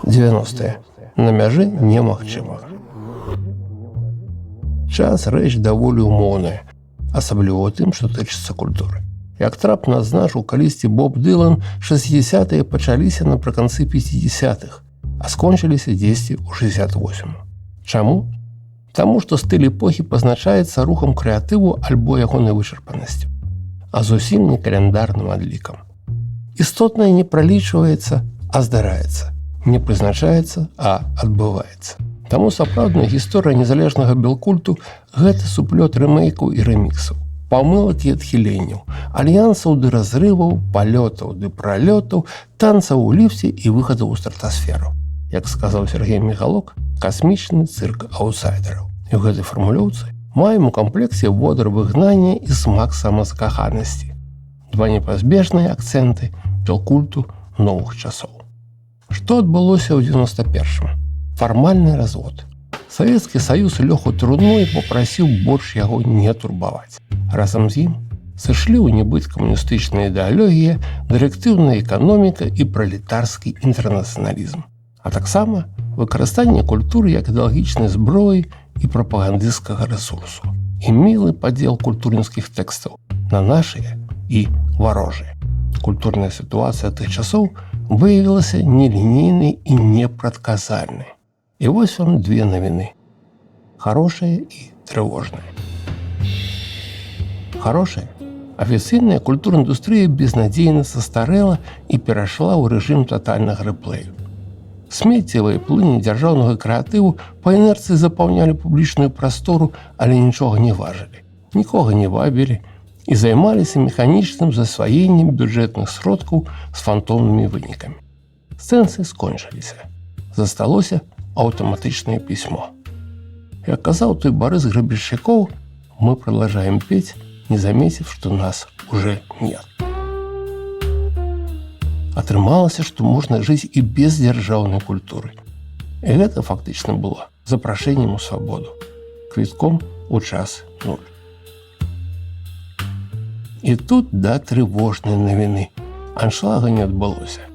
90-е. На мяжы немагчымага. Час рэч даволі умоўная, асабліва ў тым, што тычыцца культуры. Як трапна адзначыў калісьці Боб Дылан, 60-е пачаліся напрыканцы 50-х, а скончыліся дзесьці ў 68-м. Чаму? Таму, што стыль эпохі пазначаецца рухам крэатыву альбо ягонай вычарпанасцю, а зусім не каляндарным адлікам. Істотнае не пралічваецца, а здараецца, не прызначаецца, а адбываецца. Таму сапраўдная гісторыя незалежнага белкульту – гэта суплёт рэмейкаў і рэміксаў, памылак і адхіленняў, альянсаў ды разрываў, палётаў ды пралётаў, танцаў у ліфце і выхадаў у стратасферу. Як сказаў Сергей Мігалок, касмічны цырк аўтсайдераў. І ў гэтай фармулёўцы маем у комплексе водар выгнання і смак самазакаханасці. Два непазбежныя акцэнты белкульту новых часоў. Што адбылося ў 91-м? Фармальны развод. Савецкі Саюз лёг у труну і папрасіў больш яго не турбаваць. Разам з ім сышлі ў небыт камуністычная ідэалогія, дырэктыўная эканоміка і пралетарскі інтэрнацыяналізм. А таксама выкарыстанне культуры як ідэалагічнай зброі і прапагандысцкага рэсурсу. І мілы падзел культурніцкіх тэкстаў на нашыя і варожыя. Культурная сітуацыя тых часоў выявілася нелінейнай і непрадказальнай. І вось вам две навіны. Харошая і трывожная. Харошая. Афіцыйная культурная індустрыя безнадзейна састарэла і перайшла ў рэжым татальнага рэплею. Смеццевыя плыні дзяржаўнага крэатыву па інерцыі запаўнялі публічную прастору, але нічога не важылі, нікога не вабілі і займаліся механічным засваеннем бюджэтных сродкаў з фантомнымі вынікамі. Сэнсы скончыліся. Засталося аўтаматычнае пісьмо. Як казаў той Барыс Грабельшчыкоў, мы продолжаем петь, не заметив, что нас уже нет. Атрымалася, што можна жыць і без дзяржаўнай культуры. І гэта фактычна было запрашэннем у свабоду, квітком у час нуль. І тут да трывожнай навіны. Аншлага не адбылося.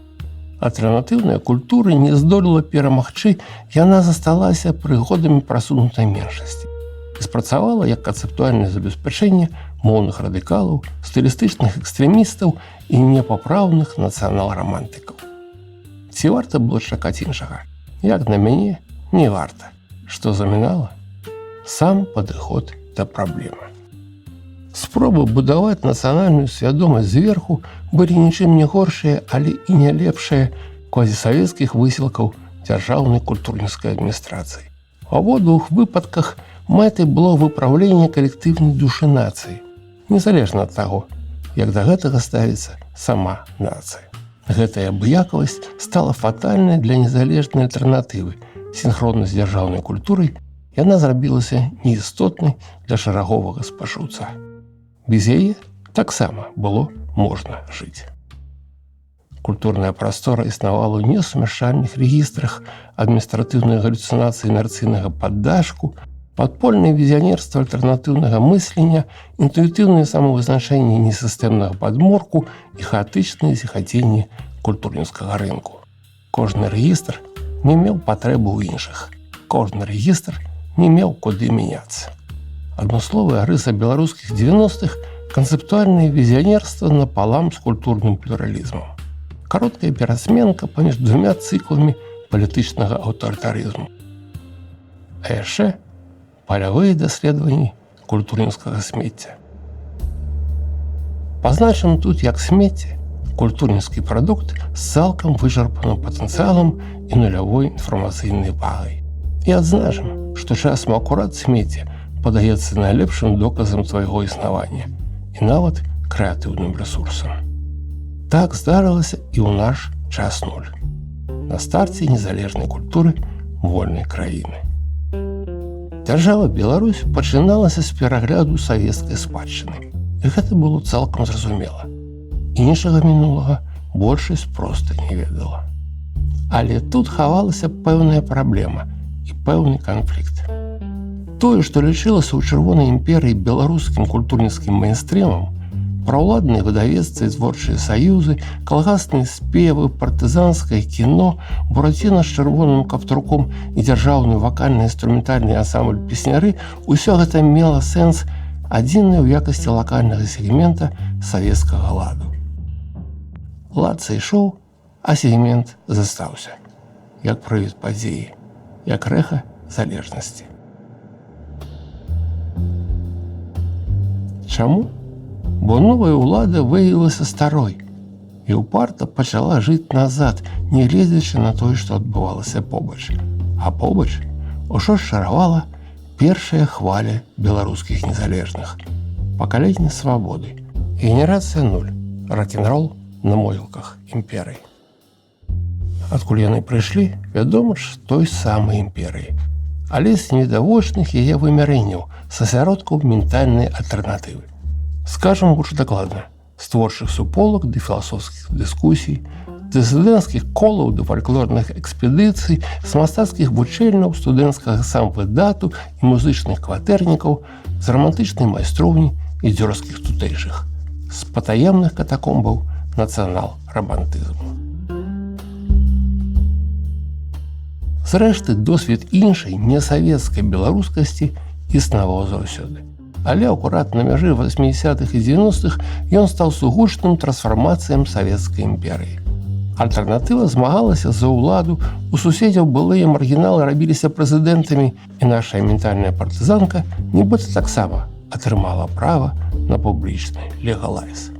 Альтэрнатыўная культура не здолела перамагчы, яна засталася прыгодамі прасунутай меншасці. І спрацавала як канцэптуальнае забеспячэнне моўных радыкалаў, стылістычных экстрэмістаў і непапраўных нацыянал-рамантыкаў. Ці варта было чакаць іншага? Як на мяне, не варта. Што замінала? Сам падыход да праблемы. Спробы будаваць нацыянальную свядомасць зверху былі нічым не горшыя, але і не лепшыя квазісавецкіх высілкаў дзяржаўнай культурніцкай адміністрацыі. У абодвух выпадках мэтай было выпраўленне калектыўнай душы нацыі, незалежна ад таго, як да гэтага ставіцца сама нацыя. Гэтая абыякавасць стала фатальнай для незалежнай альтэрнатывы. Сінхронна з дзяржаўнай культурай яна зрабілася неістотнай для шараговага спажыўца. Без яе таксама было можна жыць. Культурная прастора існавала ў несумяшальных рэгістрах, адміністратыўнай галюцынацыі інерцыйнага паддашку, падпольнае візіянерства альтэрнатыўнага мыслення, інтуітыўнае самавызначэнне несістэмнага падморку і хаатычнае зіхаценне культурніцкага рынку. Кожны рэгістр не меў патрэбы ў іншых. Кожны рэгістр не меў куды мяняцца. Адмысловая рыса беларускіх 90-х – канцэптуальнае візіянерства напалам з культурным плюралізмам. Кароткая перасменка паміж двумя цыкламі палітычнага аўтарытарызму. А яшчэ палявыя даследаванні культурніцкага смецця. Пазначым тут як смецце культурніцкі прадукт з цалкам вычарпаным патэнцыялам і нулявой інфармацыйнай вагай. І адзначым, што часам акурат смецце падаецца найлепшым доказам твайго існавання і нават крэатыўным рэсурсам. Так здарылася і ў наш час нуль. На старце незалежнай культуры вольнай краіны. Дзяржава Беларусь пачыналася з перагляду савецкай спадчыны. І гэта было цалкам зразумела. Іншага мінулага большасць проста не ведала. Але тут хавалася пэўная праблема і пэўны канфлікт. Тое, што лічылася ў Чырвонай імперыі беларускім культурніцкім мейнстрымам, Праўладныя выдавецтвы і творчыя саюзы, калгасныя спевы, партызанскае кіно, Бураціна з чырвоным каптурком і дзяржаўны вакальна-інструментальны ансамбль песняры – усё гэта мела сэнс адзінай у якасці лакальнага сегмента савецкага ладу. Лад сышоў, а сегмент застаўся. Як прывід падзеі, як рэха залежнасці. Чаму? Бо новая ўлада выявілася старой і ўпарта пачала жыць назад, не гледзячы на тое, што адбывалася побач. А побач ужо шаравала першая хваля беларускіх незалежных. Пакаленне свабоды. Генерацыя 0. Рок-н-рол на могілках імперыі. Адкуль яны прыйшлі, вядома ж, той самай імперыі. Але з невідавочных яе вымярэнняў, з асяродкаў ментальнай альтэрнатывы. Скажам больш дакладна, з творчых суполак да філасофскіх дыскусій, дысідэнцкіх колаў да фальклорных экспедыцый, з мастацкіх вучэльняў, студэнцкага самвыдату і музычных кватэрнікаў, з рамантычнай майстроўні і дзёрзкіх тутэйшых, з патаемных катакомбаў нацыянал-рамантызму. Зрэшты, досвед іншай несавецкай беларускасці існаваў заўсёды. Але акурат на мяжы 80-х і 90-х ён стаў сугучным трансфармацыям савецкай імперыі. Альтэрнатыва змагалася за ўладу, у суседзяў былыя маргіналы рабіліся прэзідэнтамі, і наша ментальная партызанка нібыта таксама атрымала права на публічны легалайз.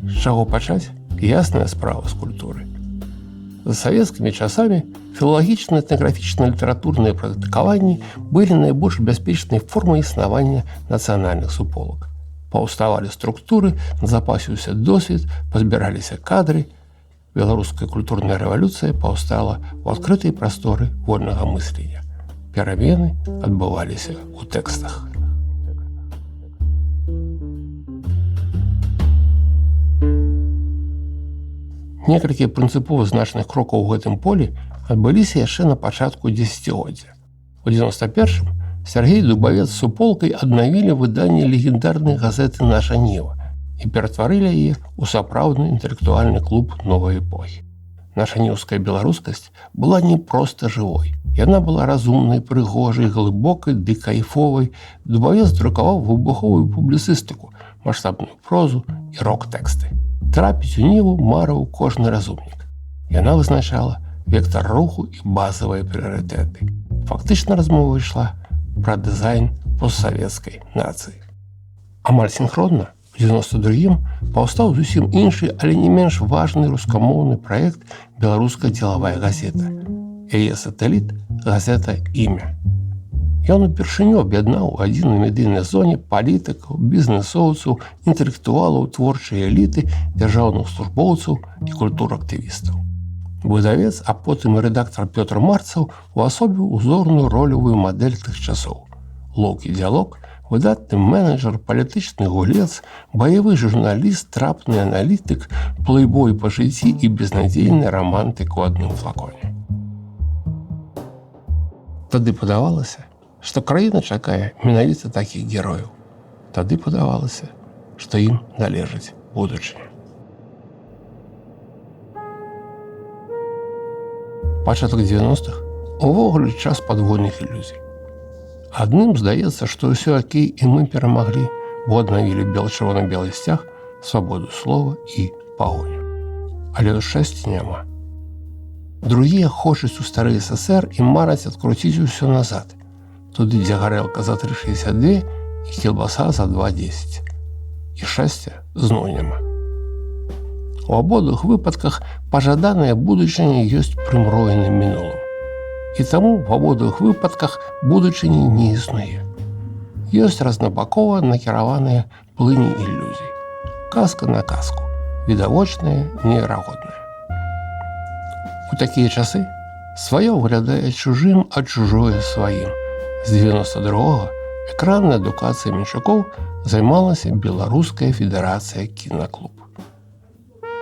З чаго пачаць? Ясная справа з культуры. За савецкімі часамі філалагічныя, этнаграфічныя, літаратурныя практыкаванні былі найбольш бяспечнай формай існавання нацыянальных суполак. Паўставалі структуры, назапасіўся досвед, пазбіраліся кадры. Беларуская культурная рэвалюцыя паўстала ў адкрытай прасторы вольнага мыслення. Перамены адбываліся ў тэкстах. Некалькі прынцыпова значных крокаў у гэтым полі адбыліся яшчэ на пачатку дзесяцігоддзя. У 91-м Сергей Дубавец з суполкай аднавілі выданне легендарнай газеты «Наша Ніва» і ператварылі яе ў сапраўдны інтэлектуальны клуб новай эпохі. Наша ніўская беларускасць была не проста жывой. Яна была разумнай, прыгожай, глыбокай ды кайфовай. Дубавец друкаваў выбуховую публіцыстыку, маштабную прозу і рок-тэксты. Трапіць у Ніву марыў кожны разумнік. Яна вызначала вектар руху і базавыя прыярытэты. Фактычна размова ішла пра дызайн постсавецкай нацыі. Амаль сінхронна у 92-м паўстаў зусім іншы, але не менш важны рускамоўны праект «Беларуская дзелавая газета». Яе сатэліт – газета «Імя». Ён упершыню аб'яднаў у адзінай медыйнай зоне палітыкаў, бізнэсоўцаў, інтэлектуалаў, творчай эліты, дзяржаўных службоўцаў і культурактывістаў. Выдавец, а потым і рэдактар Пётр Марцаў увасобіў узорную ролевую мадэль тых часоў. Лоўкі-дзялок, выдатны менеджер, палітычны гулец, баявы журналіст, трапны аналітык, плейбой па жыцці і безнадзейны рамантык у адным флаконе. Тады падавалася, што краіна чакае менавіта такіх герояў. Тады падавалася, што ім належыць будучыня. Пачатак 90-х увогуле час падвойных ілюзій. Адным здаецца, што ўсё акей і мы перамаглі, бо аднавілі чырвона-белы сцяг, свабоду слова і пагоню. Але шчасця няма. Другія хочуць у стары СССР і мараць адкруціць усё назад. Туды, дзе гарэлка за 3,62 і кілбаса за 2,10. І шчасця зноў няма. У абодвух выпадках пажаданая будучыня ёсць прымроеным мінулым. І таму в абодвух выпадках будучыні не існуе. Ёсць разнабакова накіраваныя плыні ілюзій. Казка на казку, відавочная, неверагодная. У такія часы сваё выглядае чужым, а чужое сваім. З 92-го экраннай адукацыяй менчукоў займалася Беларуская федэрацыя кінаклуб.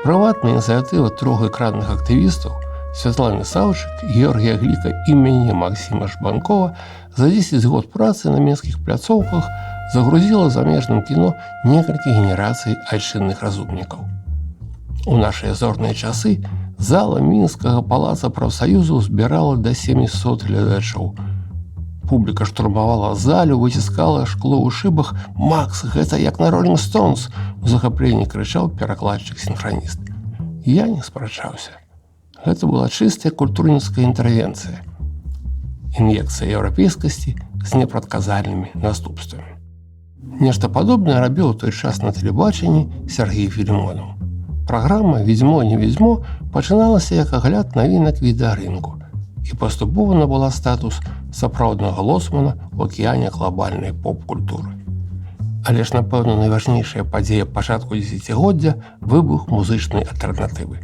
Прыватная ініцыятыва 3 экранных актывістаў Святланы Саўчык, Георгія Гліка імені Максіма Жбанкова за 10 год працы на мінскіх пляцоўках загрузіла замежным кіно некалькі генерацый айчынных разумнікаў. У нашыя зорныя часы зала мінскага палаца прафсаюзаў збірала да 700 гледачоў. Публіка штурмавала залю, выціскала шкло ў шыбах. «Макс, гэта як на Rolling Stones!» у захапленні крычаў перакладчык-сінхраніст. Я не спрачаўся. Гэта была чыстая культурніцкая інтэрвенцыя. Ін'екцыя еўрапейскасці з непрадказальнымі наступствамі. Нешта падобнае рабіў у той час на тэлебачанні Сергей Філімонаў. Праграма «Відзьмо, не відзьмо» пачыналася як агляд навінак відэарынку і паступова набыла статус сапраўднага лоцмана ў акіяне глобальнай поп-культуры. Але ж, напэўна, найважнейшая падзея пачатку дзесяцігоддзя – выбух музычнай альтэрнатывы.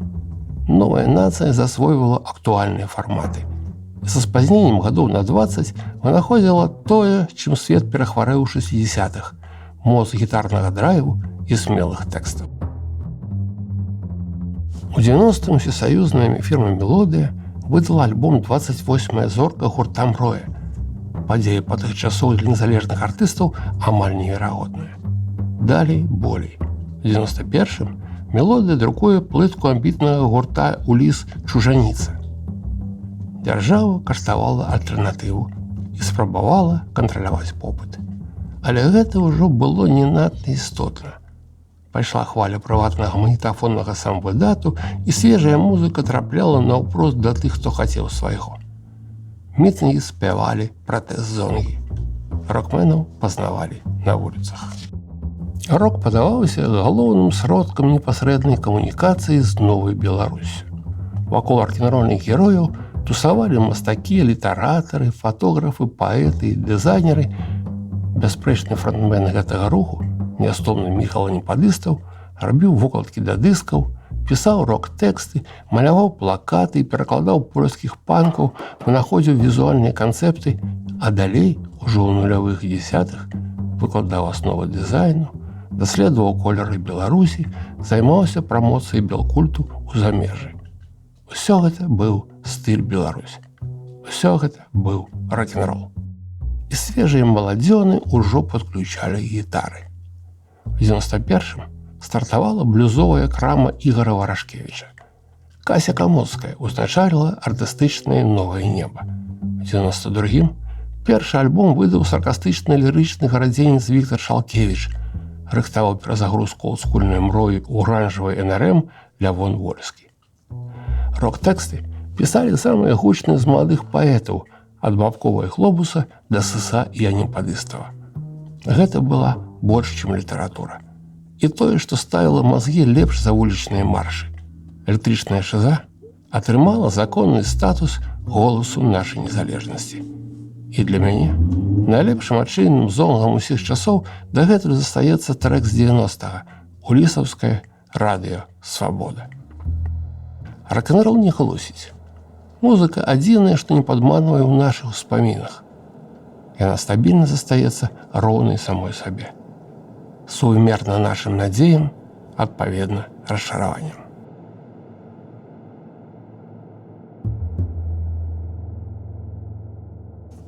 Новая нацыя засвойвала актуальныя фарматы. Са спазненнем гадоў на 20 вынаходзіла тое, чым свет перахварэў у 60-х – моц гітарнага драйву і смелых тэкстаў. У 90-м всесаюзная фірма «Мелодыя» выдала альбом «28-я зорка» гурта «Мроя». Падзея па тых часоў для незалежных артыстаў амаль неверагодная. Далей болей. У 91-м «Мелодыя» друкуе плытку амбітнага гурта «Уліс Чужаніца». Дзяржава каштавала альтэрнатыву і спрабавала кантраляваць попыт. Але гэта ўжо было не надта істотна. Пайшла хваля прыватнага магнітафоннага самвыдату, і свежая музыка трапляла наўпрост да тых, хто хацеў свайго. Мітынгі спявалі пратэз-зонгі. Рокменаў пазнавалі на вуліцах. Рок падаваўся галоўным сродкам непасрэднай камунікацыі з новай Беларусю. Вакол рок-н-рольных герояў тусавалі мастакі, літаратары, фатографы, паэты, дызайнеры. Бяспрэчны фронтмен гэтага руху, нястомны Міхал Непадыстаў, рабіў вокладкі да дыскаў, пісаў рок-тэксты, маляваў плакаты, перакладаў польскіх панкаў, вынаходзіў візуальныя канцэпты, а далей, ужо ў нулявых і дзесятых, выкладаў асновы дызайну, даследаваў колеры Беларусі, займаўся прамоцыяй белкульту ў замежжы. Усё гэта быў стыль Беларусі. Усё гэта быў рок-н-рол. І свежыя маладзёны ўжо падключалі гітары. У 91-м стартавала блюзовая крама Ігора Варашкевіча. Кася Камоцкая узначаліла артыстычнае новае неба. У 92-м першы альбом выдаў саркастычны лірычны гарадзенец Віктар Шалкевіч, рыхтаваў перазагрузку олдскульнай мроі ў оранжавай НРМ Лявон Вольскі. Рок-тэксты пісалі самыя гучныя з маладых паэтаў, ад Бабкова і Глобуса да Сыса і Непадыстава. Гэта была больш, чым літаратура. І тое, што ставіла мазгі лепш за вулічныя маршы. Электрычная шыза атрымала законны статус голасу нашай незалежнасці. І для мяне найлепшым адчынным зонгам усіх часоў дагэтуль застаецца трэк з 90-га «Улісаўскае радыё Свабода». Рок-н-рол не хлусіць. Музыка адзінае, што не падманвае ў нашых успамінах. Яна стабільна застаецца роўнай самой сабе. Суімерна нашым надзеям, адпаведна расчараванням.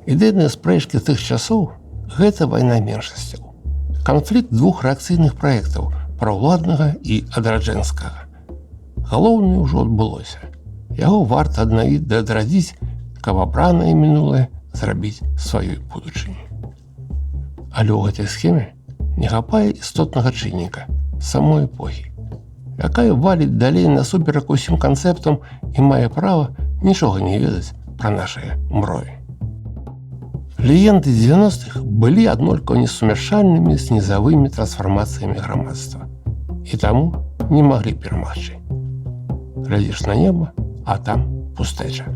Ідэйныя спрэчкі тых часоў – гэта вайна меншасцяў. Канфлікт двух рэакцыйных праектаў – праўладнага і адраджэнскага. Галоўнае ўжо адбылося. Яго варта аднавіць ды адрадзіць, каб абранае мінулае зрабіць сваёй будучыняй. Але ў гэтай схеме не хапае істотнага чынніка – самой эпохі, якая валіць далей насуперак усім канцэптам і мае права нічога не ведаць пра нашыя мроі. Легенды 90-х былі аднолькава несумяшальнымі з нізавымі трансфармацыямі грамадства і таму не маглі перамагчы. Глядзіш на неба, а там пустэча.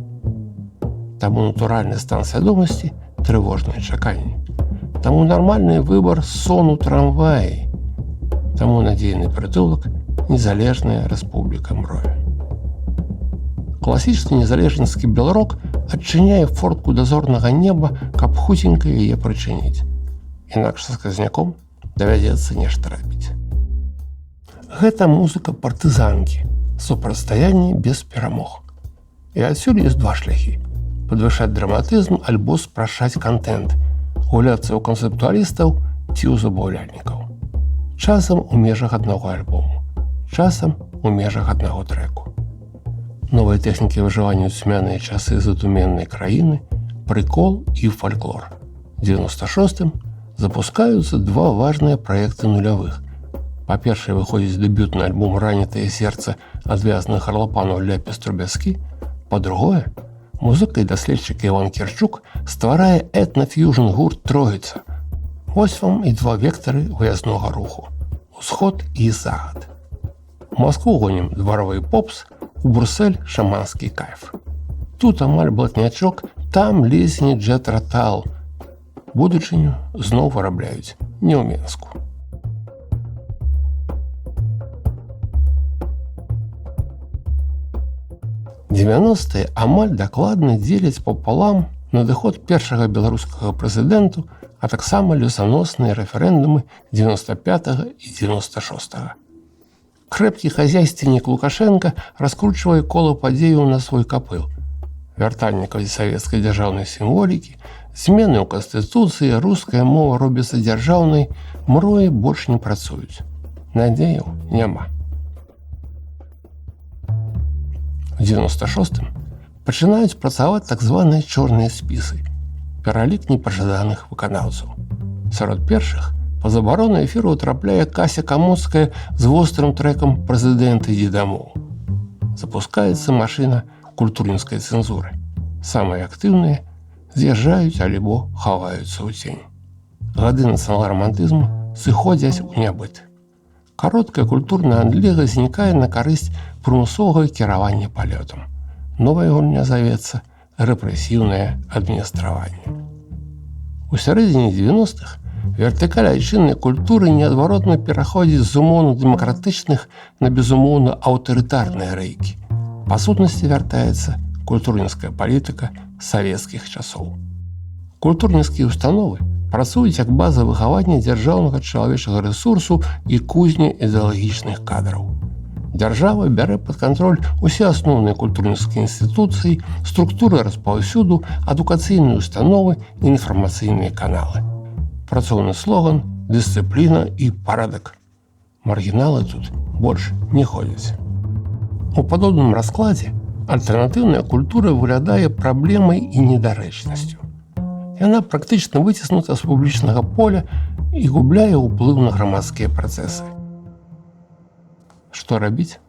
Таму натуральны стан свядомасці – трывожнае чаканне. Таму нармальны выбар сон у трамваі. Таму надзейны прытулак – незалежная рэспубліка мроі. Класічны незалежніцкі беларок адчыняе фортку дазорнага неба, каб хуценька яе прычыніць. Інакш са сказняком давядзецца нешта рабіць. Гэта музыка партызанкі, супрацьстаянне без перамог. І адсюль ёсць два шляхі: падвышаць драматызм альбо спрашчаць кантэнт, гуляцца ў канцэптуалістаў ці ў забаўляльнікаў. Часам у межах аднаго альбому, часам у межах аднаго трэку. Новыя тэхнікі выжывання ў цьмяныя часы задуменнай краіны, прыкол і фальклор. У 96-м запускаюцца два важныя праекты нулявых. Па-першае, выходзіць дэбютны альбом «Ранятае сердце» адвязаных арлапанаў Ляпіс Трубецкі. Па-другое, музыка і даследчык Іван Кірчук стварае этна-фьюжн гурт «Троіца». Вось вам і два вектары выязнога руху – усход і загад. У Маскву гонім дваровы попс, у Брюссель шаманскі кайф. Тут амаль блатнячок, там лесні джет-ратал. Будучыню зноў вырабляюць не ў Мінску. Дзевяностыя амаль дакладна дзеляць папалам надыход першага беларускага прэзідэнту, а таксама лёсаносныя рэферэндумы 95-го і 96-го. Крэпкі хазяйственнік Лукашенка раскручвае кола падзеяў на свой капыл. Вяртанне савецкай дзяржаўнай сімволікі, змены ў Канстытуцыі, руская мова робіцца дзяржаўнай, мроі больш не працуюць. Надзеяў няма. У 96-м пачынаюць працаваць так званыя чорныя спісы, пералік непажаданых выканаўцаў. Сярод першых па забарону эфіру трапляе Кася Камоцкая з вострым трэкам «Прэзідэнт, ідзі дамоў». Запускаецца машына культурніцкай цэнзуры. Самыя актыўныя з'язджаюць альбо хаваюцца ў цень. Гады нацыянал-рамантызму сыходзяць у нябыт. Кароткая культурная адлега знікае на карысць прымусовага кіравання палётам. Новая гульня завецца рэпрэсіўнае адміністраванне. У сярэдзіне 90-х вертыкаль айчыннай культуры неадваротна пераходзіць з умоўна дэмакратычных на безумоўна аўтарытарныя рэйкі. Па сутнасці вяртаецца культурніцкая палітыка савецкіх часоў. Культурніцкія ўстановы працуюць як база выхавання дзяржаўнага чалавечага рэсурсу і кузня ідэалагічных кадраў. Дзяржава бярэ пад кантроль усе асноўныя культурніцкія інстытуцыі, структуры распаўсюду, адукацыйныя установы і інфармацыйныя каналы. Працоўны слоган, дысцыпліна і парадак. Маргіналы тут больш не ходзяць. У падобным раскладзе альтэрнатыўная культура выглядае праблемай і недарэчнасцю. Яна практычна выціснута з публічнага поля і губляе ўплыў на грамадскія працэсы. Што рабіць?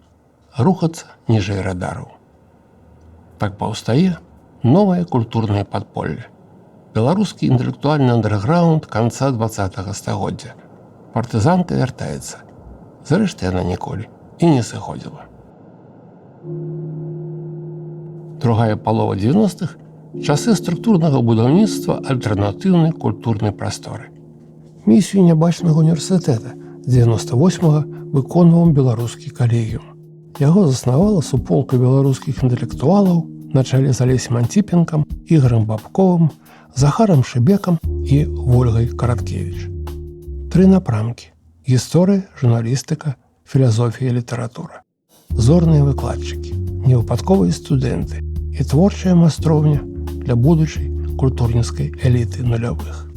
Рухацца ніжэй радараў. Так паўстае новае культурнае падполле. Беларускі інтэлектуальны андэрграунд канца 20-го стагоддзя. Партызанка вяртаецца. Зрэшты, яна ніколі і не сыходзіла. Другая палова 90-х – часы структурнага будаўніцтва альтэрнатыўнай культурнай прасторы. Місію нябачнага універсітэта 98-го выконваў беларускі калегіум. Яго заснавала суполка беларускіх інтэлектуалаў на чале з Алесем Антіпенкам, Ігорам Бабковым, Захарам Шыбекам і Вольгай Караткевіч. 3 напрамкі – гісторыя, журналістыка, філазофія і літаратура. Зорныя выкладчыкі, невыпадковыя студэнты і творчая майстроўня для будучай культурніцкай эліты нулявых.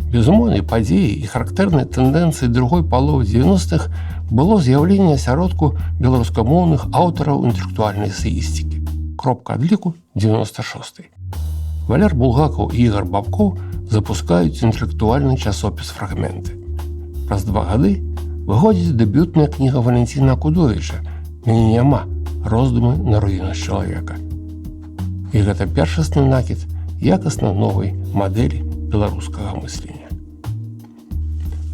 Безумоўнай падзеяй і характэрнай тэндэнцыяй другой паловы 90-х было з'яўленне асяродку беларускамоўных аўтараў інтэлектуальнай эсеістыкі. Кропка адліку 96-й. Валер Булгакаў і Ігор Бабкоў запускаюць інтэлектуальны часопіс «Фрагменты». Праз 2 гады выходзіць дэбютная кніга Валентина Акудовіча «Мяне няма. Роздумы на руінах чалавека». І гэта першасны накід якасна новай мадэлі беларускага мыслення.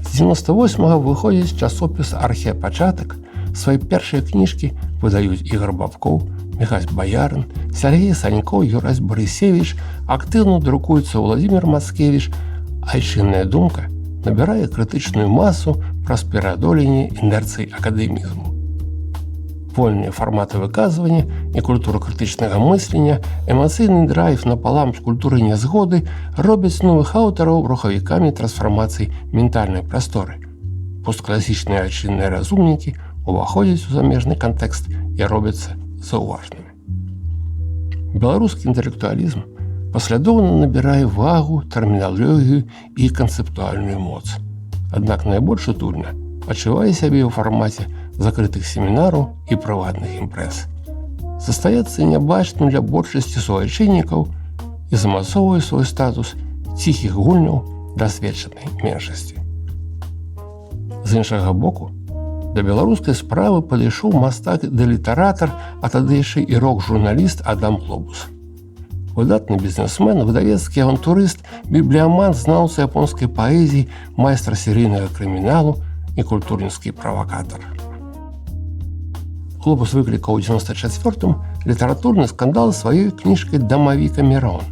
З 98-го выходзіць часопіс «Археапачатак». Свае першыя кніжкі выдаюць Ігор Бабкоў, Міхась Баярын, Сергей Санькоў, Юрась Барысевіч, актыўна друкуецца Владзімір Мацкевіч. Айчынная думка набірае крытычную масу праз пераадоленне інерцыі акадэмізму. Вольныя фарматы выказвання і культура крытычнага мыслення, эмацыйны драйв напалам з культурай нязгоды робяць новых аўтараў рухавікамі трансфармацый ментальнай прасторы. Посткласічныя айчынныя разумнікі уваходзяць у замежны кантэкст і робяцца заўважнымі. Беларускі інтэлектуалізм паслядоўна набірае вагу, тэрміналогію і канцэптуальную моц. Аднак найбольш утульна адчувае сябе ў фармаце закрытых семінараў і прыватных імпрэз. Застаецца нябачным для большасці суайчыннікаў і замацоўвае свой статус ціхіх гульняў дасведчанай меншасці. З іншага боку, да беларускай справы падышоў мастак ды літаратар, а тады яшчэ і рок-журналіст Адам Глобус. Выдатны бізнесмен, выдавецкі авантурыст, бібліяман, знаўца японскай паэзіі, майстар серыйнага крыміналу і культурніцкі правакатар. Глобус выклікаў у 94-м літаратурны скандал сваёй кніжкай «Дамавік Амірон»,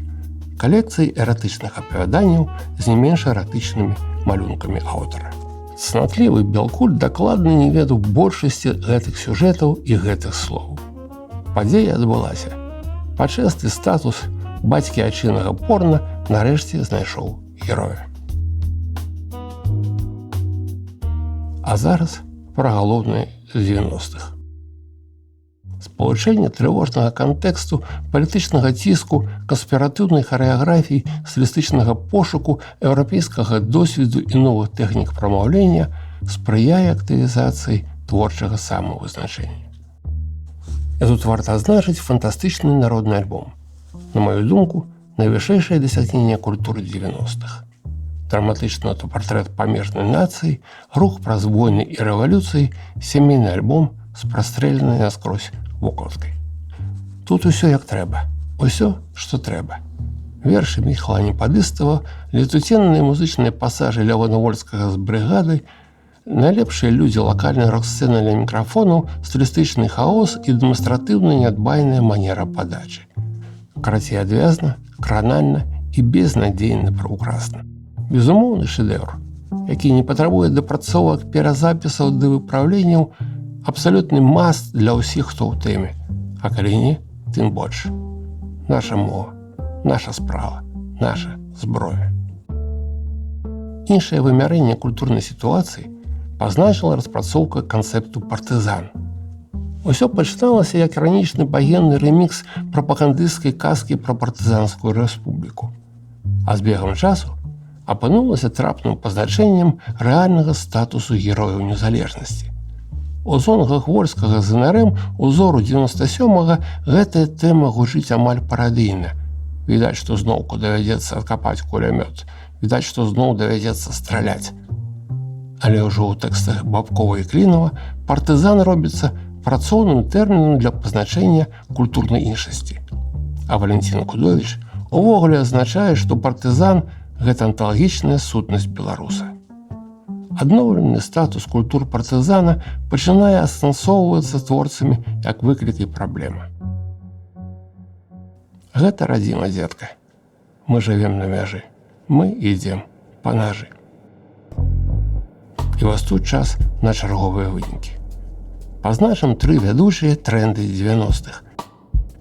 калекцыяй эратычных апавяданняў з не менш эратычнымі малюнкамі аўтара. Цнатлівы Белкуль дакладна не ведаў большасці гэтых сюжэтаў і гэтых слоў. Падзея адбылася. Пачэсты статус бацькі айчыннага порна нарэшце знайшоў героя. А зараз пра галоўнае з 90-х. Спалучэнне трывожнага кантэксту, палітычнага ціску, канспіратыўнай харэаграфіі, стылістычнага пошуку, еўрапейскага досведу і новых тэхнік прамаўлення спрыяе актывізацыі творчага самавызначэння. І тут варта адзначыць фантастычны народны альбом. На маю думку, найвышэйшае дасягненне культуры 90-х. Драматычны аўтапартрэт памежнай нацыі, рух праз войны і рэвалюцыі, сямейны альбом з прастрэленай наскрозь вокладкай. Тут усё як трэба, усё, што трэба. Вершы Міхала Непадыстава, летуценныя музычныя пасажы Лявона Вольскага з брыгадай, найлепшыя людзі лакальнай рок-сцэны ля мікрафонаў, стылістычны хаос і дэманстратыўна нядбайная манера падачы. Карацей, адвязна, кранальна і безнадзейна праўкрасна. Безумоўны шэдэўр, які не патрабуе дапрацовак, перазапісаў ды выпраўленняў, абсалютны маст для ўсіх, хто ў тэме. А калі не, тым больш. Наша мова, наша справа, наша зброя. Іншае вымярэнне культурнай сітуацыі пазначыла распрацоўка канцэпту партызан. Усё пачыналася як іранічны багенны рэмікс прапагандысцкай казкі пра партызанскую рэспубліку. А з бегам часу апынулася трапным пазначэннем рэальнага статусу герояў незалежнасці. У зонгах Вольскага з НРМ узору 97-га гэтая тэма гучыць амаль парадыйна. Відаць, што зноўку давядзецца адкапаць кулямёт, відаць, што зноў давядзецца страляць. Але ўжо ў тэкстах Бабкова і Клінава партызан робіцца працоўным тэрмінам для пазначэння культурнай іншасці. А Валентин Кудовіч увогуле азначае, што партызан – гэта анталагічная сутнасць беларуса. Адноўлены статус культур партызана пачынае асэнсоўвацца творцамі як выклік і праблема. Гэта радзіма, дзетка. Мы жывем на мяжы. Мы ідзем па нажы. І вось тут час на чарговыя вынікі. Пазначым 3 вядучыя трэнды 90-х.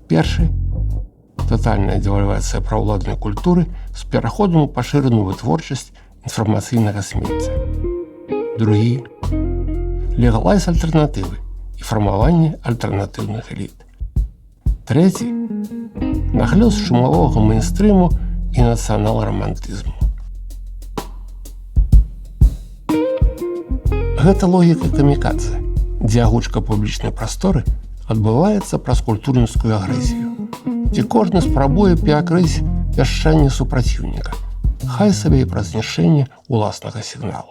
Першы – татальная дэвальвацыя праўладнай культуры з пераходам у пашыраную вытворчасць інфармацыйнага смецця. Другі – легалайз альтэрнатывы і фармаванне альтэрнатыўных эліт. Трэці – нахлёст шумавога мейнстрыму і нацыянал-рамантызму. Гэта логіка камікадзе, дзе агучка публічнай прасторы адбываецца праз культурніцкую агрэсію, дзе кожны спрабуе перакрыць вяшчанне супраціўніка, хай сабе і праз знішчэнне ўласнага сігналу.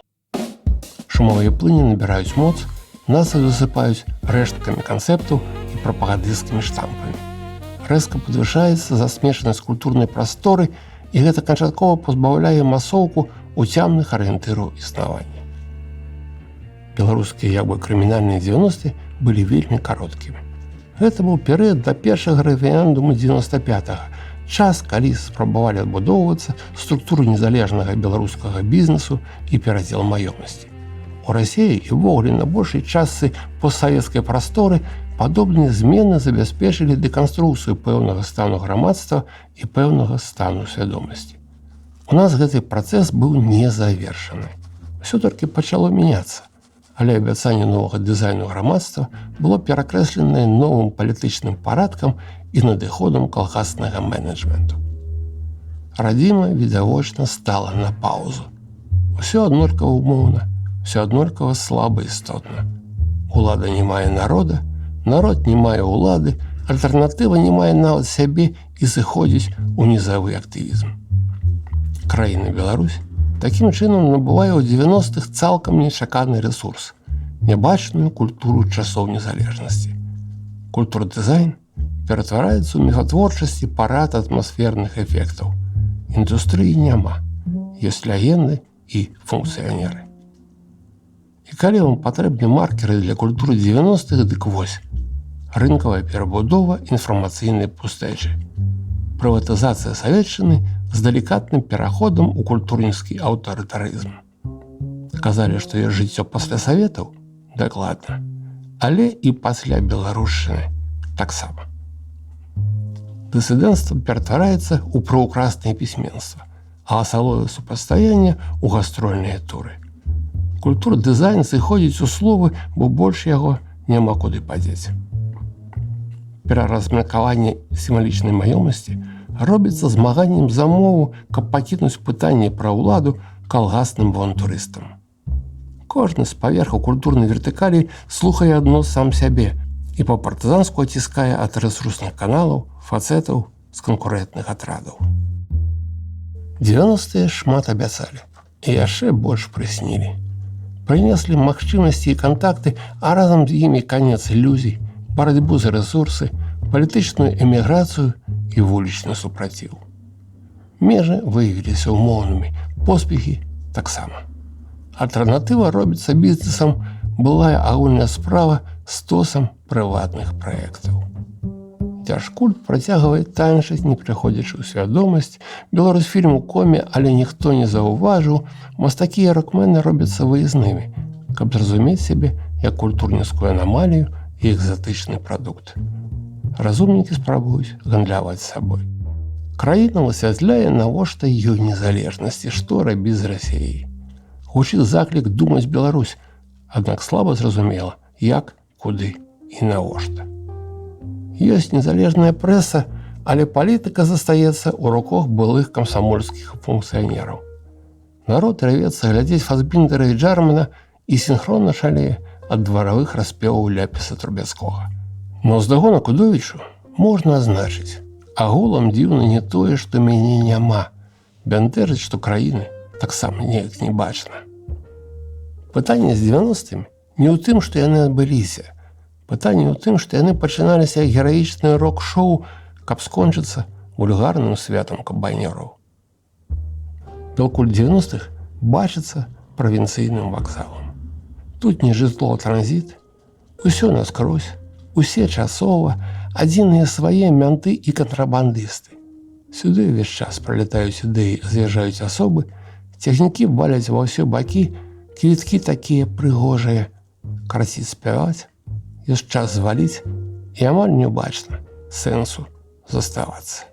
Шумовыя плыні набіраюць моц, нас засыпаюць рэшткамі канцэптаў і прапагандысцкімі штампамі. Рэзка падвышаецца засмечанасць культурнай прасторы, і гэта канчаткова пазбаўляе масоўку уцямных арыентыраў існавання. Беларускія як бы крымінальныя 90-е былі вельмі кароткімі. Гэта быў перыяд да першага рэферэндуму 95-го, час, калі спрабавалі адбудоўвацца структуры незалежнага беларускага бізнесу і перадзел маёмасці. У Расіі і ўвогуле на большай частцы постсавецкай прасторы падобныя змены забяспечылі дэканструкцыю пэўнага стану грамадства і пэўнага стану свядомасці. У нас гэты працэс быў не завершаны. Усё толькі пачало мяняцца. але абяцанне новага дызайну грамадства было перакрэсленае новым палітычным парадкам і надыходам калгаснага менеджменту. Радзіма відавочна стала на паўзу. Усё аднолькава умоўна, усё аднолькава слаба істотна. Улада не мае народа, народ не мае ўлады, альтэрнатыва не мае нават сябе і сыходзіць у нізавы актывізм. Краіна Беларусь такім чынам набывае ў 90-х цалкам нечаканы рэсурс – нябачную культуру часоў незалежнасці. Культура-дызайн ператвараецца ў міфатворчасці парад атмасферных эфектаў. Індустрыі няма, ёсць легенды і функцыянеры. І калі вам патрэбны маркеры для культуры 90-х, дык вось – рынкавая перабудова інфармацыйнай пустэчы, прыватызацыя савецчыны з далікатным пераходам у культурніцкі аўтарытарызм. Казалі, што ёсць жыццё пасля саветаў? Дакладна. Але і пасля беларушчыны таксама. Дысідэнцтва ператвараецца ў праўкраснае пісьменства, а асаловае супастаянне ў гастрольныя туры. Культура-дызайн сыходзіць у словы, бо больш яго няма куды падзець. Пераразмеркаванне сімвалічнай маёмасці робіцца змаганнем за мову, каб пакінуць пытанне пра ўладу калгасным авантурыстам. Кожны з паверхаў культурнай вертыкалі слухае адно сам сябе і па-партызанску аціскае ад рэсурсных каналаў, фацэтаў з канкурэнтных атрадаў. 90-е шмат абяцалі і яшчэ больш прыснілі. Прынеслі магчымасці і кантакты, а разам з імі канец ілюзій, барацьбу за рэсурсы, палітычную эміграцыю і вулічны супраціў. Межы выявіліся ўмоўнымі, поспехі таксама. Альтэрнатыва робіцца бізнесам, былая агульная справа стосам прыватных праектаў. Дзяржкульт працягвае танчыць, не прыходзячы ў свядомасць, Беларусьфільм у коме, але ніхто не заўважыў, мастакі і рокмены робяцца выязнымі, каб зразумець сябе як культурніцкую анамалію і экзатычны прадукт. Разумнікі спрабуюць гандляваць сабой. Краіна высвятляе, навошта ёй незалежнасці, што рабіць з Расіяй. Гучыць заклік думаць Беларусь, аднак слаба зразумела, як, куды і навошта. Ёсць незалежная прэса, але палітыка застаецца ў руках былых камсамольскіх функцыянераў. Народ рвецца глядзець Фасбіндера і Джармана і сінхронна шалее ад дваравых распеваў Ляпіса Трубецкога. Но ўздагон Акудовічу можна азначыць: агулам дзіўна не тое, што мяне няма, бянтэрыць, што краіны таксама неяк не бачна. Пытанне з 90-мі не ў тым, што яны адбыліся. Пытанне ў тым, што яны пачыналіся як гераічнае рок-шоу, каб скончыцца вульгарным святам камбайнераў. Белкульт 90-х бачыцца правінцыйным вакзалам. Тут не жытло, а транзіт, усё наскрозь, усе часова, адзіныя свае мянты і кантрабандысты. Сюды ўвесь час пралятаюць ідэі, з'язджаюць асобы, цягнікі валяць ва ўсе бакі, квіткі такія прыгожыя, красіць спяваць, ёсць час зваліць, і амаль не бачна сэнсу заставацца.